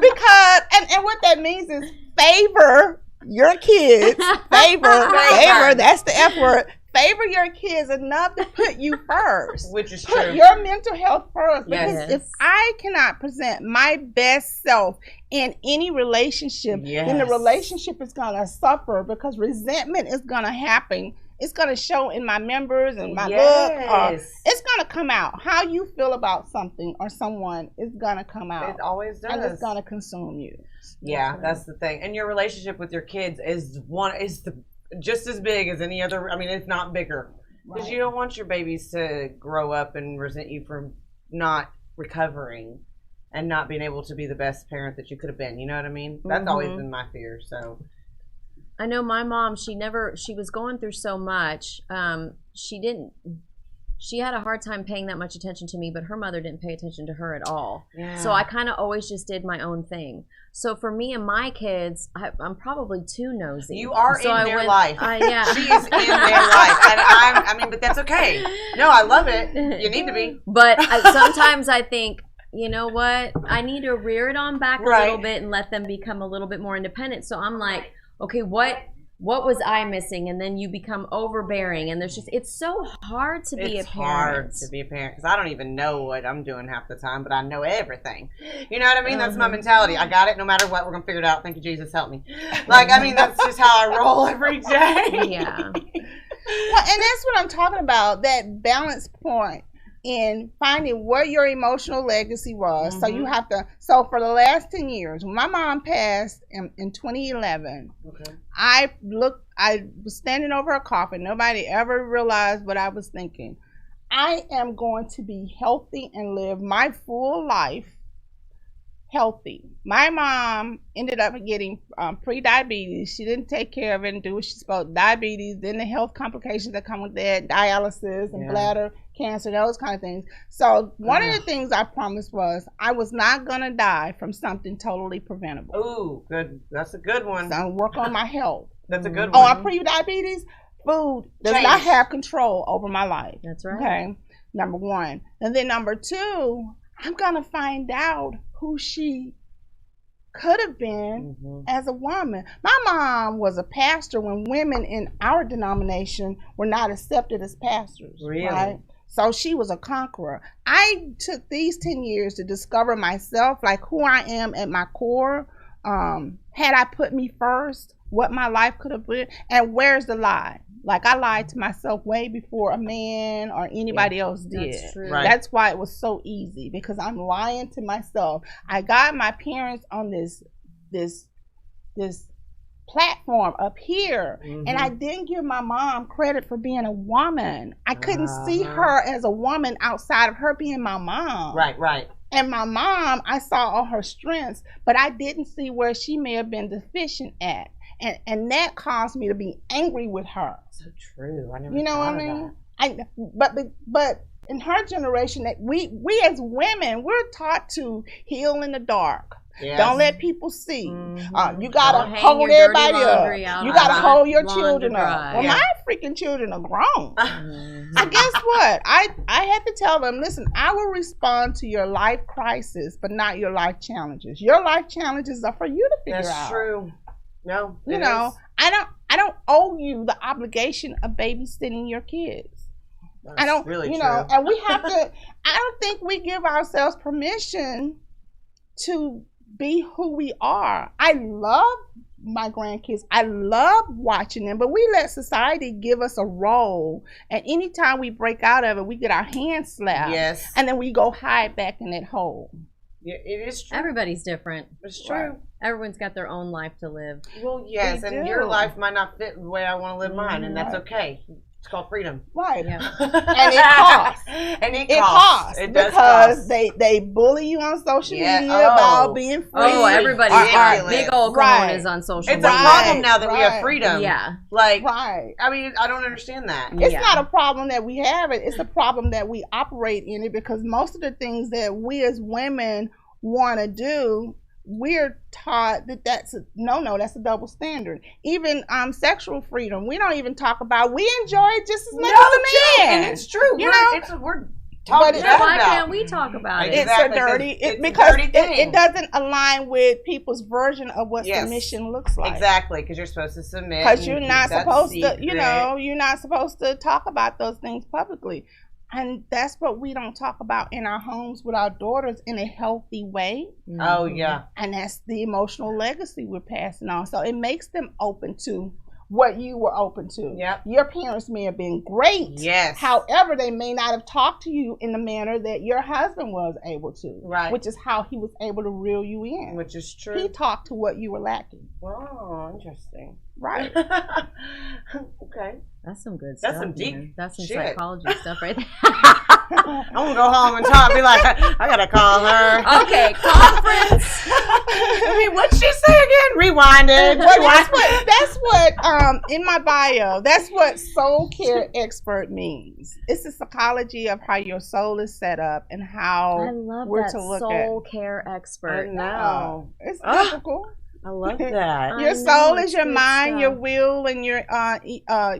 Because and what that means is favor your kids, favor, that's the F word. Favor your kids enough to put you first. Which is put true. your mental health first. Because Yes. if I cannot present my best self in any relationship, then the relationship is going to suffer because resentment is going to happen. It's going to show in my members and my look. It's going to come out. How you feel about something or someone is going to come out. It always does. And it's going to consume you. Yeah, that's the thing. And your relationship with your kids is just as big as any other. I mean, if not bigger, because you don't want your babies to grow up and resent you for not recovering and not being able to be the best parent that you could have been. You know what I mean? That's always been my fear. So I know my mom. She was going through so much. She had a hard time paying that much attention to me, but her mother didn't pay attention to her at all. Yeah. So I kind of always just did my own thing. So for me and my kids, I'm probably too nosy. You are so in their life. Yeah. She is in their life. And but that's okay. No, I love it. You need to be. But sometimes I think, you know what? I need to rear it on back a little bit and let them become a little bit more independent. So I'm like, okay, what was I missing? And then you become overbearing, and it's so hard to be a parent. It's hard to be a parent because I don't even know what I'm doing half the time, but I know everything. You know what I mean? That's my mentality. I got it. No matter what, we're gonna figure it out. Thank you, Jesus, help me. That's just how I roll every day. Yeah. Well, and that's what I'm talking about. That balance point in finding what your emotional legacy was. So you have to. So for the last 10 years, when my mom passed in 2011, I was standing over her coffin. Nobody ever realized what I was thinking. I am going to be healthy and live my full life healthy. My mom ended up getting pre-diabetes. She didn't take care of it and do what she's supposed to. Diabetes, then the health complications that come with that, dialysis and bladder cancer, those kind of things. So one of the things I promised was I was not going to die from something totally preventable. Ooh, good. That's a good one. So I'm working on my health. That's a good one. Oh, I'm pre-diabetes? Food does not have control over my life. That's right. Okay, number one. And then number two, I'm going to find out who she could have been as a woman. My mom was a pastor when women in our denomination were not accepted as pastors. Really? Right? So she was a conqueror. I took these 10 years to discover myself, like who I am at my core. Had I put me first, what my life could have been, and where's the lie? Like I lied to myself way before a man or anybody else did. That's true. Right. That's why it was so easy, because I'm lying to myself. I got my parents on this platform up here, and I didn't give my mom credit for being a woman. I couldn't see her as a woman outside of her being my mom. Right. And my mom, I saw all her strengths, but I didn't see where she may have been deficient at. And that caused me to be angry with her. So true. I never. You know what I mean? But in her generation, that we as women, we're taught to heal in the dark. Yes. Don't let people see. You gotta hold everybody up. You gotta hold your children up. Well, my freaking children are grown. I guess what? I had to tell them, listen, I will respond to your life crisis, but not your life challenges. Your life challenges are for you to figure out. That's true. No, you know, I don't owe you the obligation of babysitting your kids. That's I don't, really you true. know, and we have to. I don't think we give ourselves permission to be who we are. I love my grandkids. I love watching them, but we let society give us a role, and anytime we break out of it, we get our hands slapped. Yes, and then we go hide back in that hole. Yeah, it is true. Everybody's different. It's true. Right. Everyone's got their own life to live. Well, yes, and your life might not fit the way I want to live mine, and that's okay. It's called freedom. Right. Yeah. And it costs. It costs. It does because cost. They bully you on social media about being free. Oh, everybody. Our big old cologne is on social media. It's a problem now that we have freedom. Yeah. Like, I mean, I don't understand that. It's not a problem that we have it. It's a problem that we operate in it, because most of the things that we as women want to do, we're taught that that's a that's a double standard. Even sexual freedom, we don't even talk about. We enjoy it just as much as a man. And it's true. Talk But bad why about. can't we talk about it? Exactly, It's a dirty, it's a because dirty thing. it doesn't align with people's version of what Yes. submission looks like. Exactly, because you're supposed to submit. Because and you're keep not that supposed to, secret. you're not supposed to talk about those things publicly. And that's what we don't talk about in our homes with our daughters in a healthy way. Oh, yeah. And that's the emotional legacy we're passing on. So it makes them open to what you were open to. Yep. Your parents may have been great. Yes. However, they may not have talked to you in the manner that your husband was able to. Right. Which is how he was able to reel you in. Which is true. He talked to what you were lacking. Oh, interesting. Right. Okay. That's some good That's stuff. some deep man. That's some shit. psychology stuff right there. I'm gonna go home and talk. Be like, I gotta call her. Okay, conference. I mean, what'd she say again? Rewind it. Well, that's what in my bio, that's what soul care expert means. It's the psychology of how your soul is set up and how I love we're that to look soul at. care expert. I know. It's Ah. difficult. I love that. Your I soul know, is your good mind, your stuff. will, and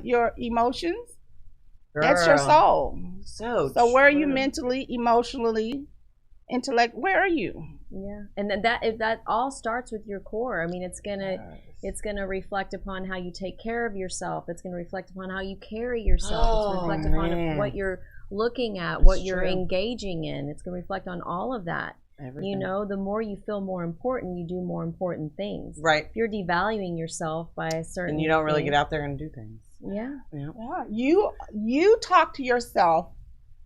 your emotions. That's your Girl. soul. So where are you true. mentally, emotionally, intellect? Where are you? Yeah, and then that all starts with your core. I mean, it's gonna reflect upon how you take care of yourself. It's gonna reflect upon how you carry yourself. It's gonna reflect upon man. what you're looking at, what you're true. engaging in. It's gonna reflect on all of that. Everything. You know, the more you feel more important, you do more important things. Right. If you're devaluing yourself by a certain, And you don't really thing, get out there and do things. Yeah. Yeah, you talk to yourself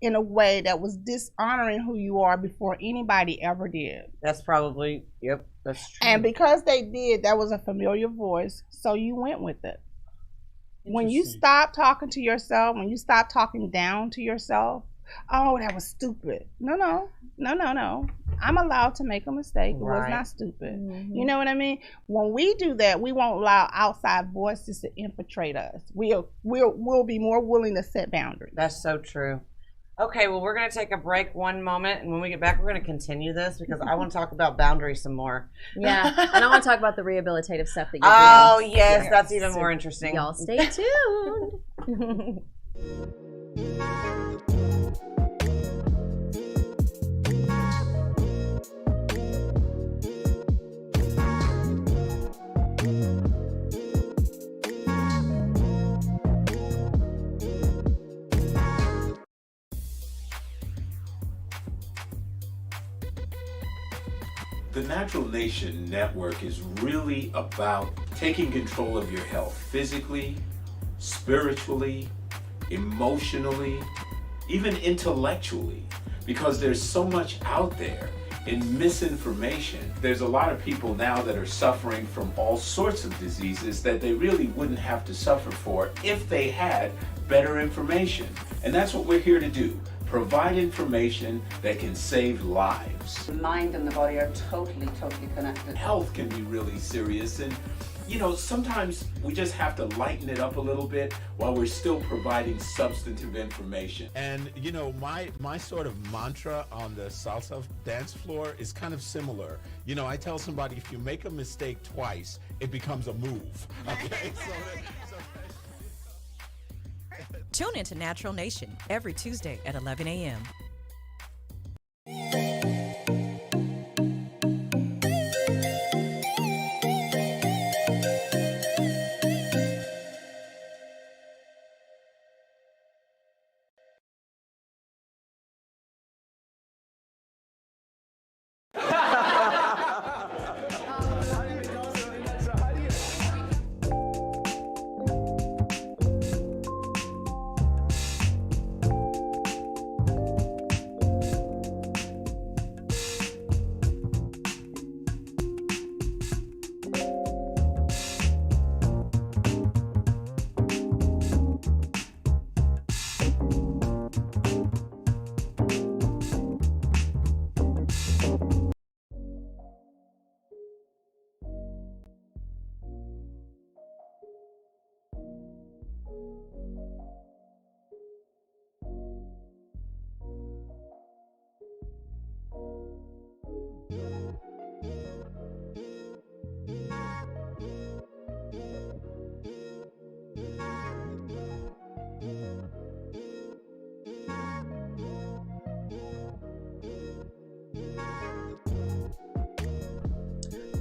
in a way that was dishonoring who you are before anybody ever did. That's probably, yep, that's true. And because they did, that was a familiar voice, so you went with it. When you stop talking to yourself, when you stop talking down to yourself, oh, that was stupid. No. I'm allowed to make a mistake. It was not stupid. Mm-hmm. You know what I mean? When we do that, we won't allow outside voices to infiltrate us. We'll be more willing to set boundaries. That's so true. Okay, well, we're going to take a break one moment, and when we get back, we're going to continue this because I want to talk about boundaries some more. Yeah, and I want to talk about the rehabilitative stuff that you're Oh, doing. yes, that's even more interesting. Y'all stay tuned. The Natural Nation Network is really about taking control of your health physically, spiritually, emotionally, even intellectually, because there's so much out there in misinformation. There's a lot of people now that are suffering from all sorts of diseases that they really wouldn't have to suffer for if they had better information. And that's what we're here to do. Provide information that can save lives. The mind and the body are totally connected. Health can be really serious, and you know, sometimes we just have to lighten it up a little bit while we're still providing substantive information. And you know, my sort of mantra on the salsa dance floor is kind of similar. You know, I tell somebody, if you make a mistake twice, it becomes a move. Okay, Tune into Natural Nation every Tuesday at 11 a.m.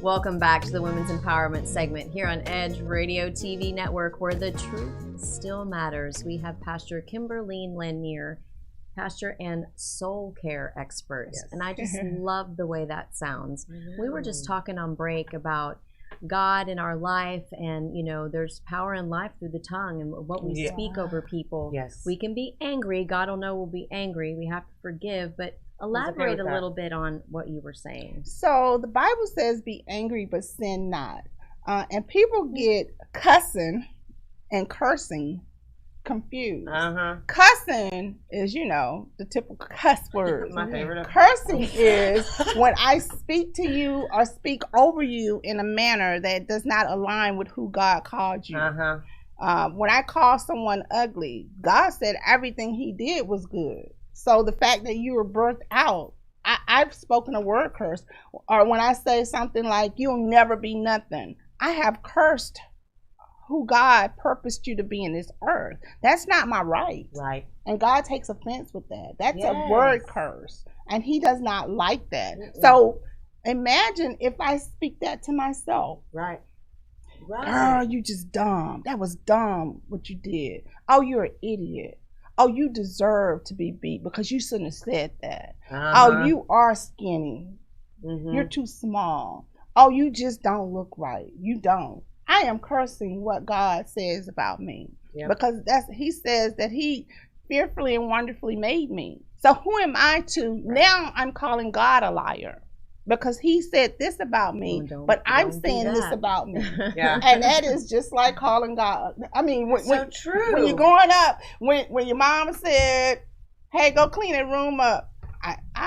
Welcome back to the Women's Empowerment segment here on Edge Radio TV Network, where the truth still matters. We have Pastor Kimberly Lanier, pastor and soul care expert. Yes. And I just love the way that sounds. We were just talking on break about God in our life, and there's power in life through the tongue and what we speak over people. Yes. We can be angry. God will know we'll be angry. We have to forgive, but elaborate a little bit on what you were saying. So the Bible says be angry but sin not. And people get cussing and cursing confused. Cussing is, the typical cuss word. My favorite. Cursing is when I speak to you or speak over you in a manner that does not align with who God called you. When I call someone ugly, God said everything he did was good. So the fact that you were birthed out, I've spoken a word curse. Or when I say something like, you'll never be nothing, I have cursed who God purposed you to be in this earth. That's not my right. Right. And God takes offense with that. That's a word curse. And he does not like that. So imagine if I speak that to myself. Right. Girl, you just dumb. That was dumb what you did. Oh, you're an idiot. Oh, you deserve to be beat because you shouldn't have said that. Oh, you are skinny. You're too small. Oh, you just don't look right. You don't. I am cursing what God says about me because he says that he fearfully and wonderfully made me. So who am I to? Now I'm calling God a liar because he said this about me, but I'm saying this about me. And that is just like calling God. I mean, when you're growing up, when your mama said, hey, go clean that room up.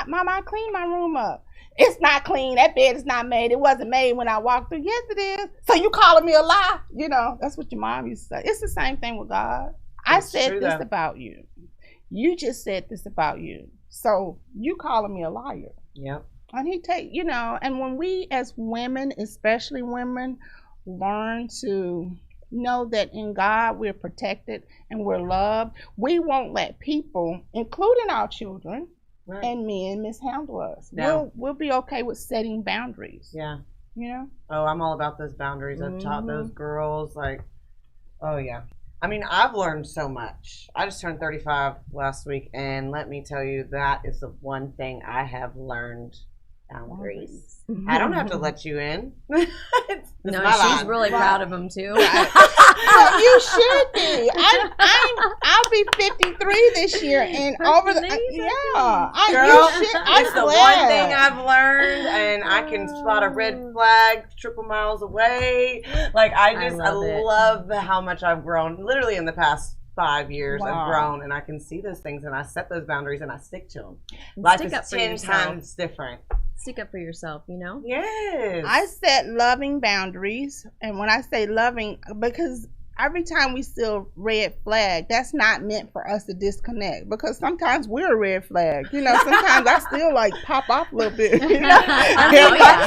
Mama, I cleaned my room up. It's not clean. That bed is not made. It wasn't made when I walked through. Yes, it is. So you calling me a lie? That's what your mom used to say. It's the same thing with God. I said this about you. You just said this about you. So you calling me a liar. Yep. And he and when we as women, especially women, learn to know that in God we're protected and we're loved, we won't let people, including our children, and men, mishandle us. No. We'll be okay with setting boundaries. Yeah. Oh, I'm all about those boundaries. I've taught those girls I mean, I've learned so much. I just turned 35 last week, and let me tell you, that is the one thing I have learned. Boundaries. I don't have to let you in. She's really proud of him too. Well, you should be. I'll be 53 this year, and over the it's the one thing I've learned, and I can spot a red flag triple miles away. Like I love how much I've grown. Literally in the past 5 years, I've grown, and I can see those things, and I set those boundaries, and I stick to them. Life is 10 times different. Stick up for yourself, Yes. I set loving boundaries, and when I say loving, because every time we see a red flag, that's not meant for us to disconnect, because sometimes we're a red flag. Sometimes I still pop off a little bit. I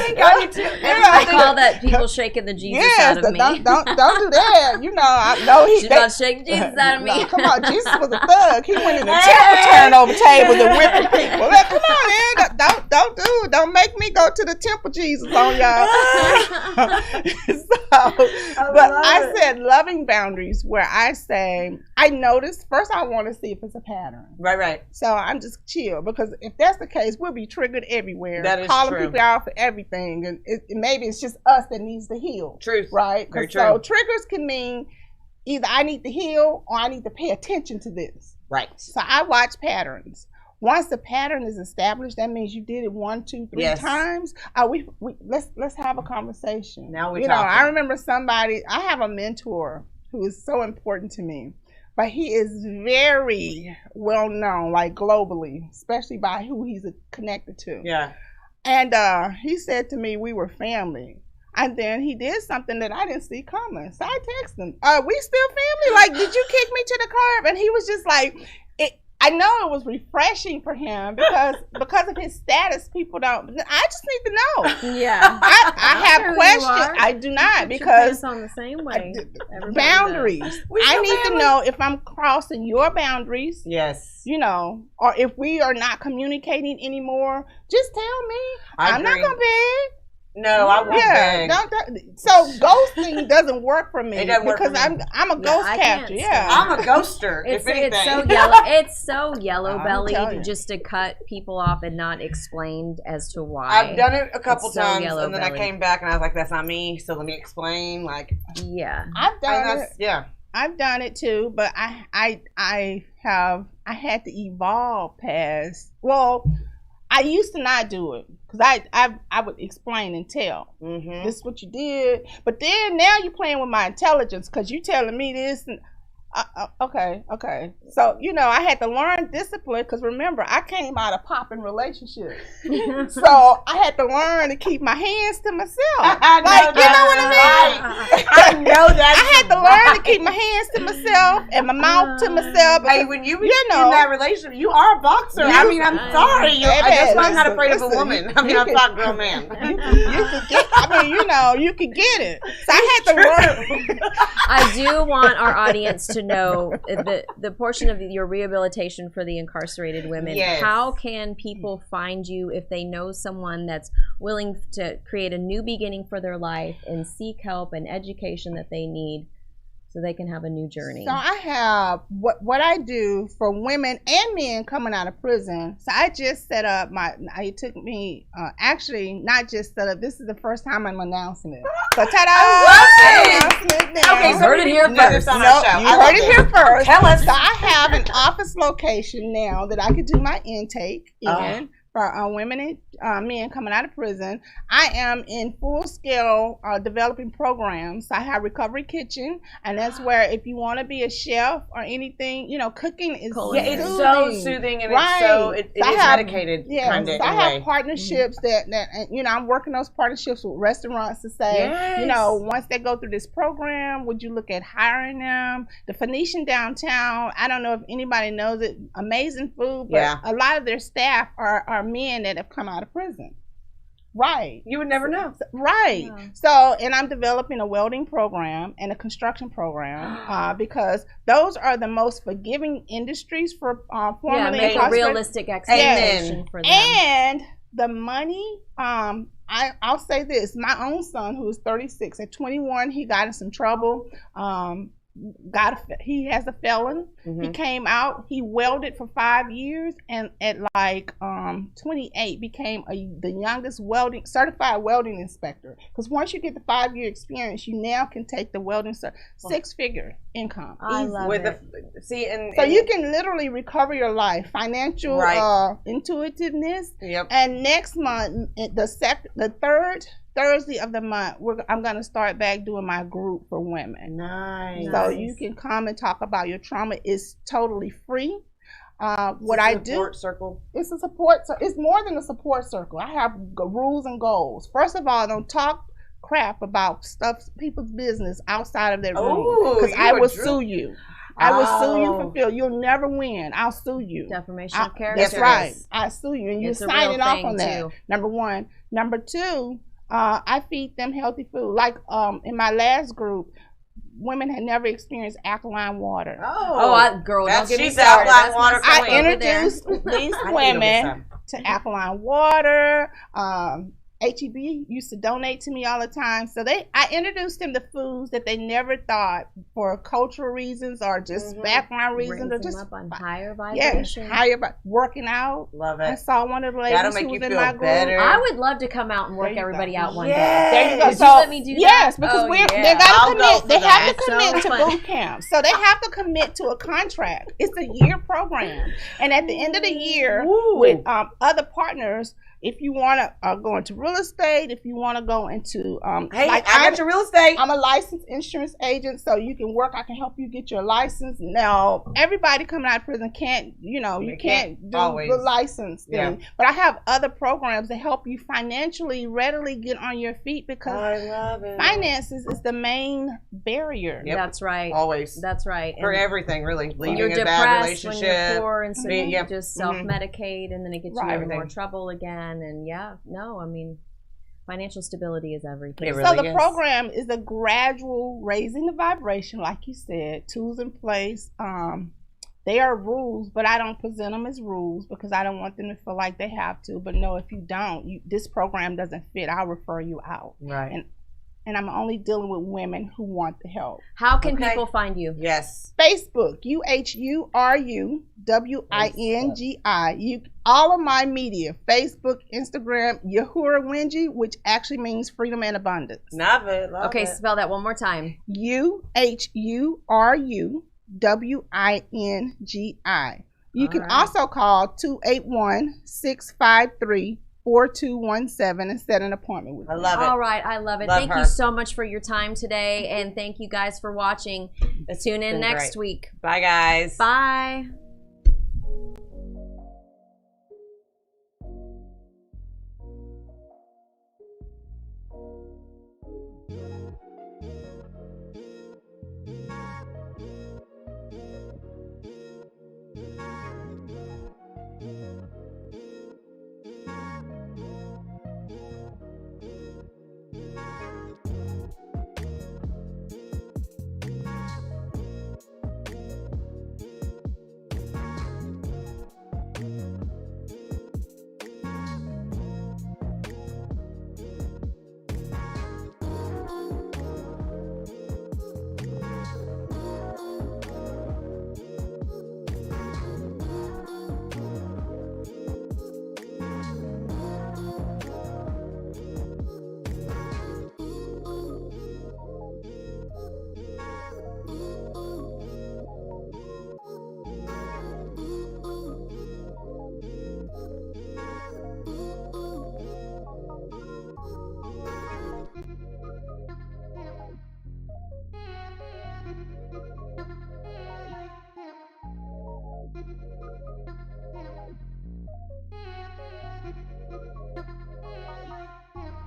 think I do too. I call that people shaking the Jesus out of me. Don't do that. I know she's about to shake Jesus out of me. No, come on, Jesus was a thug. He went in the temple turnover tables and whipping people. Come on, man. Don't make me go to the temple Jesus on y'all. I said loving boundaries where I say, I notice, first I want to see if it's a pattern. Right. So I'm just chill, because if that's the case, we'll be triggered everywhere. That is calling true. people out for everything. And maybe it's just us that needs to heal. Truth. Right? Very so true. Triggers can mean either I need to heal or I need to pay attention to this. Right. So I watch patterns. Once the pattern is established, that means you did it 1, 2, 3 times. Let's have a conversation. Now we I remember somebody. I have a mentor who is so important to me, but he is very well known, globally, especially by who he's connected to. Yeah. And he said to me, we were family. And then he did something that I didn't see coming. So I texted him, we still family? Did you kick me to the curb? And he was just like, I know it was refreshing for him because of his status, people don't. I just need to know. Yeah, I have questions. I do not, because on the same way. Boundaries. I need to know if I'm crossing your boundaries. Yes. Or if we are not communicating anymore. Just tell me. I'm not gonna beg. No, I won't. Yeah, so ghosting doesn't work for me. It doesn't work because for me. I'm a ghost captor. Yeah, I'm a ghoster. It's anything. so yellow. It's so yellow telling bellied you. just to cut people off and not explained as to why. I've done it a couple It's so times, and then I yellow-bellied. came back and I was like, "That's not me." So let me explain. Like, yeah, I've done it. Yeah, I've done it too, but I had to evolve past. Well, I used to not do it because I would explain and tell. This is what you did, but then now you're playing with my intelligence because you're telling me this. And, okay. So I had to learn discipline because remember I came out of popping relationships, so I had to learn to keep my hands to myself. Like you know what I mean? I know that. I had to learn to keep my hands to myself and my mouth to myself. Because, Hey, when you in that relationship, you are a boxer. I mean, I'm sorry. That's why I'm not afraid of a woman. I mean, I'm not a grown man. You could get. I mean, you could get it. So I had to learn. I do want our audience to know the portion of your rehabilitation for the incarcerated women. Yes. How can people find you if they know someone that's willing to create a new beginning for their life and seek help and education that they need so they can have a new journey? So I have what I do for women and men coming out of prison. So I just set up it took me actually not just set up. This is the first time I'm announcing it. So ta-da! Okay, you heard it here first. You heard it here first. Tell us. So I have an office location now that I could do my intake in. For women and men coming out of prison. I am in full-scale developing programs. I have Recovery Kitchen, and that's where if you want to be a chef or anything, cooking is it's so soothing and it is medicated. Yeah, kind of so I have partnerships that I'm working those partnerships with restaurants to say, once they go through this program, would you look at hiring them? The Phoenician downtown, I don't know if anybody knows it, amazing food, but a lot of their staff are men that have come out of prison. Right. You would never know. Right. Yeah. So, and I'm developing a welding program and a construction program because those are the most forgiving industries for formerly make a realistic expectation for them. And the money, I'll say this, my own son who is 36, at 21, he got in some trouble. He has a felon. He came out, he welded for 5 years, and at 28 became the youngest certified welding inspector. Because once you get the 5-year experience, you now can take the welding 6-figure income. I love it. So you can literally recover your life, financial intuitiveness. Yep. And next month, the third Thursday of the month, I'm going to start back doing my group for women. Nice. So you can come and talk about your trauma. It's totally free. What I do, support circle. It's a support. It's more than a support circle. I have rules and goals. First of all, I don't talk crap about people's business outside of their room because I will sue you. I will sue you for failure. You'll never win. I'll sue you. Defamation of character. That's right. I sue you, and you're signing off on that. Number one. Number two. I feed them healthy food. Like in my last group, women had never experienced alkaline water. Don't give me alkaline water. I introduced these women to alkaline water. HEB used to donate to me all the time. So I introduced them to foods that they never thought for cultural reasons or just background reasons. Or just up on higher vibration. Yes, working out. Love it. I saw one of the ladies who was in my group. Better. I would love to come out and work everybody out one day. There you go. Would you let me do that? Yes, because they got to commit. They have to commit to fun. boot camp. So they have to commit to a contract. It's a year program. And at the end of the year, with other partners, if you want to go into real estate, if you want to go into I got your real estate. I'm a licensed insurance agent, so you can work. I can help you get your license. Now, everybody coming out of prison can't, you can't do the license thing. Yeah. But I have other programs that help you financially readily get on your feet because I love it. Finances is the main barrier. Yep. That's right. Always. That's right. For everything, really. When you're depressed, when you're poor, and so you just self-medicate, and then it gets you in more trouble again. And financial stability is everything. So the program is a gradual raising the vibration, like you said, tools in place, They are rules, but I don't present them as rules because I don't want them to feel like they have to. But no, if you don't, this program doesn't fit, I'll refer you out. Right. And I'm only dealing with women who want the help. How can people find you? Yes. Facebook, UHURUWINGI. All of my media, Facebook, Instagram, Yahuwah Winji, which actually means freedom and abundance. Love it. Okay, spell that one more time. UHURUWINGI. You can also call 281-653-4217 and set an appointment with me. I love it. All right, I love it. Thank you so much for your time today, and thank you guys for watching. Tune in next week. Bye, guys. Bye.